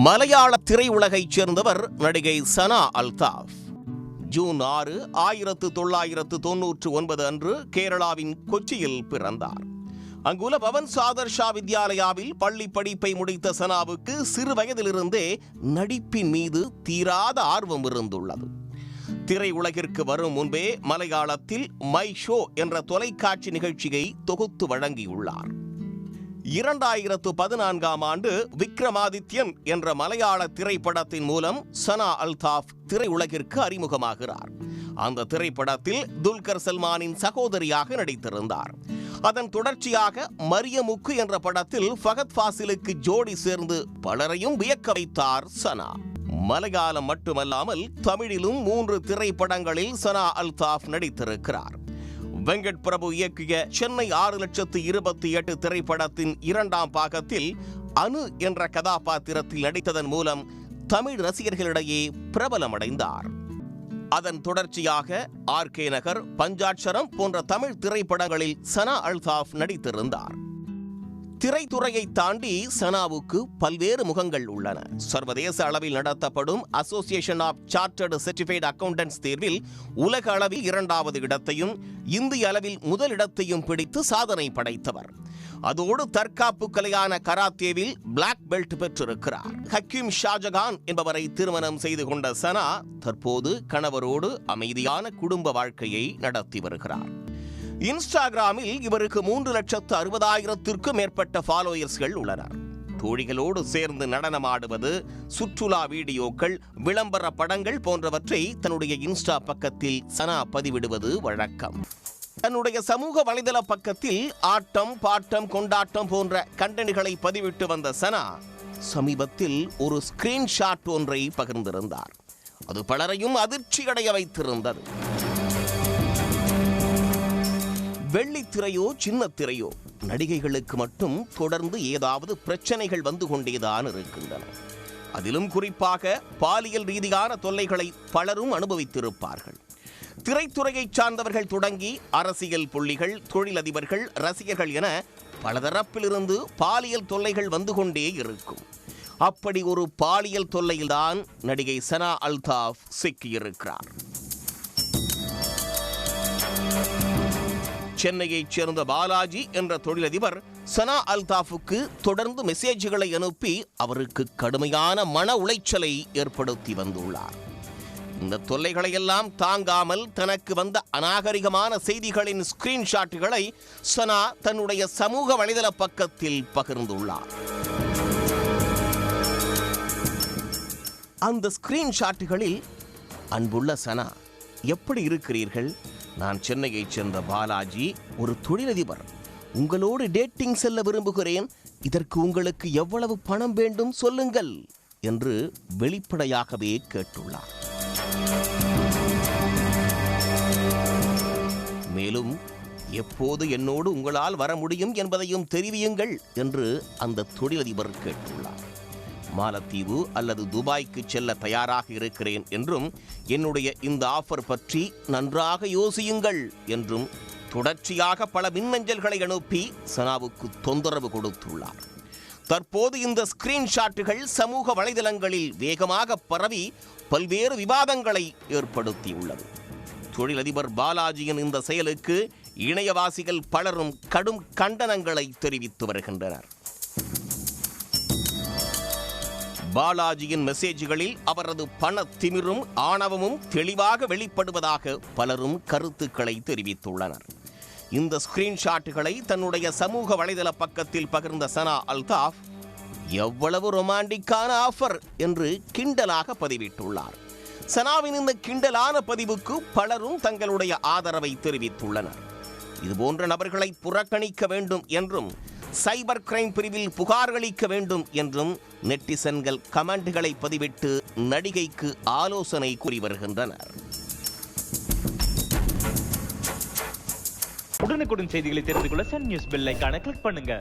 மலையாள திரையுலகைச் சேர்ந்தவர் நடிகை சனா அல்தாஃப். ஜூன் 6, 1999 அன்று கேரளாவின் கொச்சியில் பிறந்தார். அங்குள்ள பவன் சாதர்ஷா வித்யாலயாவில் பள்ளி படிப்பை முடித்த சனாவுக்கு சிறு வயதிலிருந்தே நடிப்பின் மீது தீராத ஆர்வம் இருந்துள்ளது. திரையுலகிற்கு வரும் முன்பே மலையாளத்தில் மை ஷோ என்ற தொலைக்காட்சி நிகழ்ச்சியை தொகுத்து வழங்கியுள்ளார். 2014ஆம் ஆண்டு விக்ரமாதித்யன் என்ற மலையாள திரைப்படத்தின் மூலம் சனா அல்தாஃப் திரையுலகிற்கு அறிமுகமாகிறார். அந்த திரைப்படத்தில் துல்கர் சல்மானின் சகோதரியாக நடித்திருந்தார். அதன் தொடர்ச்சியாக மரியமுக்கு என்ற படத்தில் ஃபகத் ஃபாசிலுக்கு ஜோடி சேர்ந்து பலரையும் வியக்க வைத்தார் சனா. மலையாளம் மட்டுமல்லாமல் தமிழிலும் 3 திரைப்படங்களில் சனா அல்தாஃப் நடித்திருக்கிறார். வெங்கட் பிரபு இயக்கிய சென்னை 6,28,000 திரைப்படத்தின் 2ஆம் பாகத்தில் அனு என்ற கதாபாத்திரத்தில் நடித்ததன் மூலம் தமிழ் ரசிகர்களிடையே பிரபலமடைந்தார். அதன் தொடர்ச்சியாக RK நகர், பஞ்சாட்சரம் போன்ற தமிழ் திரைப்படங்களில் சனா அல்தாஃப் நடித்திருந்தார். திரைத்துறையை தாண்டி சனாவுக்கு பல்வேறு முகங்கள் உள்ளன. சர்வதேச அளவில் நடத்தப்படும் association of chartered certified accountants தேர்வில் உலக அளவில் 2வது இடத்தையும் இந்திய அளவில் முதல் இடத்தையும் பிடித்து சாதனை படைத்தவர். அதோடு தற்காப்பு கலையான கராத்தேவில் பிளாக் பெல்ட் பெற்றிருக்கிறார். ஹக்கீம் ஷாஜகான் என்பவரை திருமணம் செய்து கொண்ட சனா தற்போது கணவரோடு அமைதியான குடும்ப வாழ்க்கையை நடத்தி வருகிறார். இன்ஸ்டாகிராமில் இவருக்கு 3,60,000க்கும் மேற்பட்ட ஃபாலோயர்ஸ்கள் உள்ளனர். தோழிகளோடு சேர்ந்து நடனமாடுவது, சுற்றுலா வீடியோக்கள், விளம்பர படங்கள் போன்றவற்றை தன்னுடைய இன்ஸ்டா பக்கத்தில் சனா பதிவிடுவது வழக்கம். தன்னுடைய சமூக வலைதள பக்கத்தில் ஆட்டம், பாட்டம், கொண்டாட்டம் போன்ற கண்டென்ட்களை பதிவிட்டு வந்த சனா சமீபத்தில் ஒரு ஸ்கிரீன்ஷாட் ஒன்றை பகிர்ந்திருந்தார். அது பலரையும் அதிர்ச்சியடைய வைத்திருந்தது. வெள்ளித்திரையோ சின்ன திரையோ நடிகைகளுக்கு மட்டும் தொடர்ந்து ஏதாவது பிரச்சனைகள் வந்து கொண்டேதான் இருக்கின்றன. அதிலும் குறிப்பாக பாலியல் ரீதியான தொல்லைகளை பலரும் அனுபவித்திருப்பார்கள். திரைத்துறையைச் சார்ந்தவர்கள் தொடங்கி அரசியல் புள்ளிகள், தொழிலதிபர்கள், ரசிகர்கள் என பலதரப்பிலிருந்து பாலியல் தொல்லைகள் வந்து கொண்டே இருக்கும். அப்படி ஒரு பாலியல் தொல்லையில்தான் நடிகை சனா அல்தாஃப் சிக்கியிருக்கிறார். சென்னையைச் சேர்ந்த பாலாஜி என்ற தொழிலதிபர் சனா அல்தாஃபுக்கு தொடர்ந்து மெசேஜ்களை அனுப்பி அவருக்கு கடுமையான மன உளைச்சலை ஏற்படுத்தி வந்துள்ளார். இந்த தொல்லைகளை எல்லாம் தாங்காமல் தனக்கு வந்த அநாகரிகமான செய்திகளின் ஸ்கிரீன்ஷாட்டுகளை சனா தன்னுடைய சமூக வலைதள பக்கத்தில் பகிர்ந்துள்ளார். அந்த ஸ்கிரீன்ஷாட்டுகளில், அன்புள்ள சனா, எப்படி இருக்கிறீர்கள்? நான் சென்னையைச் சேர்ந்த பாலாஜி, ஒரு தொழிலதிபர். உங்களோடு டேட்டிங் செல்ல விரும்புகிறேன். இதற்கு உங்களுக்கு எவ்வளவு பணம் வேண்டும் சொல்லுங்கள் என்று வெளிப்படையாகவே கேட்டுள்ளார். மேலும் எப்போது என்னோடு உங்களால் வர முடியும் என்பதையும் தெரிவியுங்கள் என்று அந்த தொழிலதிபர் கேட்டுள்ளார். மாலத்தீவு அல்லது துபாய்க்கு செல்ல தயாராக இருக்கிறேன் என்றும், என்னுடைய இந்த ஆஃபர் பற்றி நன்றாக யோசியுங்கள் என்றும் தொடர்ச்சியாக பல மின்னஞ்சல்களை அனுப்பி சனாவுக்கு தொந்தரவு கொடுத்துள்ளார். தற்போது இந்த ஸ்கிரீன்ஷாட்டுகள் சமூக வலைதளங்களில் வேகமாக பரவி பல்வேறு விவாதங்களை ஏற்படுத்தியுள்ளது. தொழிலதிபர் பாலாஜியின் இந்த செயலுக்கு இணையவாசிகள் பலரும் கடும் கண்டனங்களை தெரிவித்து வருகின்றனர். பாலாஜியின் மெசேஜ்களில் அவரது பண திமிரும் ஆணவமும் தெளிவாக வெளிப்படுவதாக பலரும் கருத்துக்களை தெரிவித்துள்ளனர். இந்த ஸ்கிரீன்ஷாட்டுகளை தன்னுடைய சமூக வலைதள பக்கத்தில் பகிர்ந்த சனா அல்தாஃப், எவ்வளவு ரொமாண்டிக்கான ஆஃபர் என்று கிண்டலாக பதிவிட்டுள்ளார். சனாவின் இந்த கிண்டலான பதிவுக்கு பலரும் தங்களுடைய ஆதரவை தெரிவித்துள்ளனர். இதுபோன்ற நபர்களை புறக்கணிக்க வேண்டும் என்றும், சைபர் கிரைம் பிரிவில் புகாரளிக்க வேண்டும் என்றும் நெட்டிசன்கள் கமெண்ட்களை பதிவிட்டு நடிகைக்கு ஆலோசனை கூறி வருகின்றனர். உடனுக்குடன் செய்திகளை தெரிந்து கொள்ள சன் நியூஸ் பெல் ஐகானை கிளிக் பண்ணுங்க.